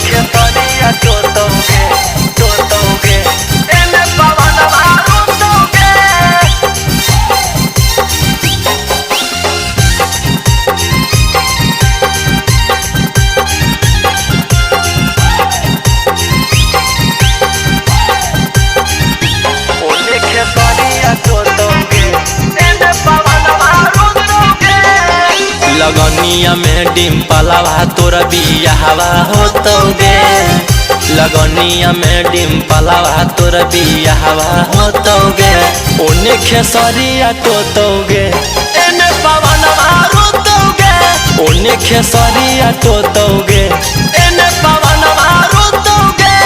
खेतरिया जोतोगे एने पवनवा रोतोगे। ओने खेतरिया जोतोगे एने पवनवा रोतोगे। लगनिया में डिम्पलवा तोर बियाहवा होतोगे। लगनिया में डिम्पलवा तोर बियाहवा होतोगे। ओने खेसरिया टोतोगे एने पवनवा रोतोगे। ओने खेसरिया टोतोगे एने पवनवा रोतोगे।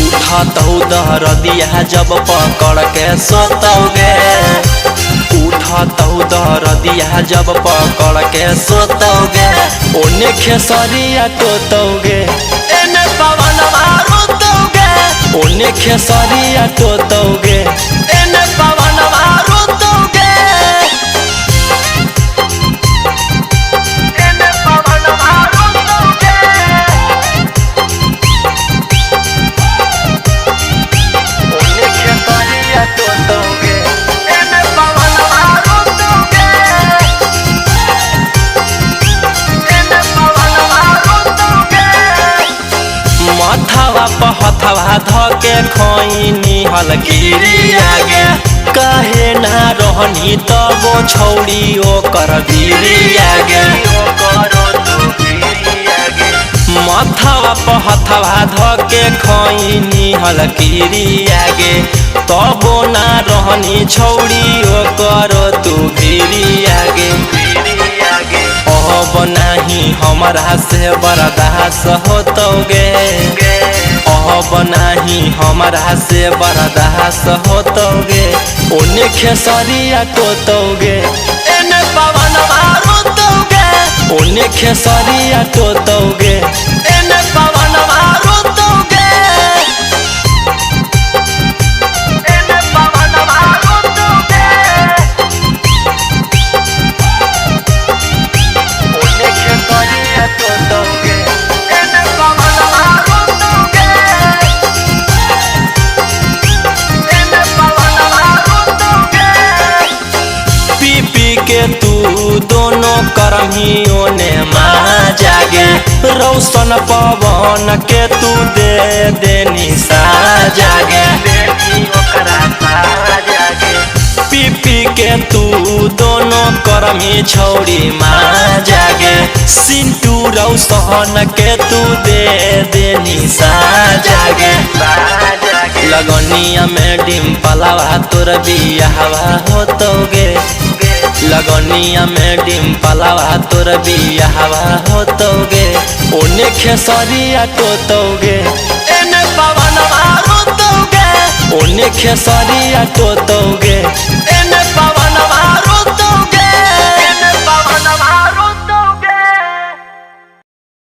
उठतौ दहरदिया जब पकड़ के सोतोगे। उठतौ दहरदिया जब पकड़ के सोतोगे। ओने खेसरिया टोतोगे एने पवनवा रोतोगे। ओने खेसरिया टोतोगे एने पवनवा रोतोगे। एने पवनवा रोतोगे। ओने खेसरिया टोतोगे एने पवनवा रोतोगे। एने पवनवा रोतोगे। मथवा पहथवा धके खैनी हलगिरी आगे। कहे ना रहनी तबो छौड़ी ओकर गिरी आगे। मथवा पहथवा धके खैनी हलगिरी आगे। तबो ना रहनी छौड़ी ओकर तू गिरी आगे। अब नाही हमरा से बर्दाश्त होतोगे। अब नाही हमरा से बर्दाश्त होतोगे। ओने खेसरिया टोतोगे एने पवनवा रोतोगे। ओने खेसरिया टोतोगे एने पवनवा रोतोगे। एने पवनवा रोतोगे। ओने खेसरिया टोतोगे एने पवनवा रोतोगे। एने पवनवा रोतोगे। पी पी के तू दोनों करमियों ने माँ जागे। रौशन पवन के तू दे देनी सा जागे। पी पी के तू दोनों करमी छौड़ी माँ जागे। सिंटू रौशन के तू दे देनी सा जागे। लगनिया में डिम्पलवा तोर बियाहवा होतोगे। लगनिया में डिम्पलवा तोर बियाहवा होतोगे। ओने खेसरिया टोतोगे एने पवनवा रोतोगे। ओने खेसरिया टोतोगे।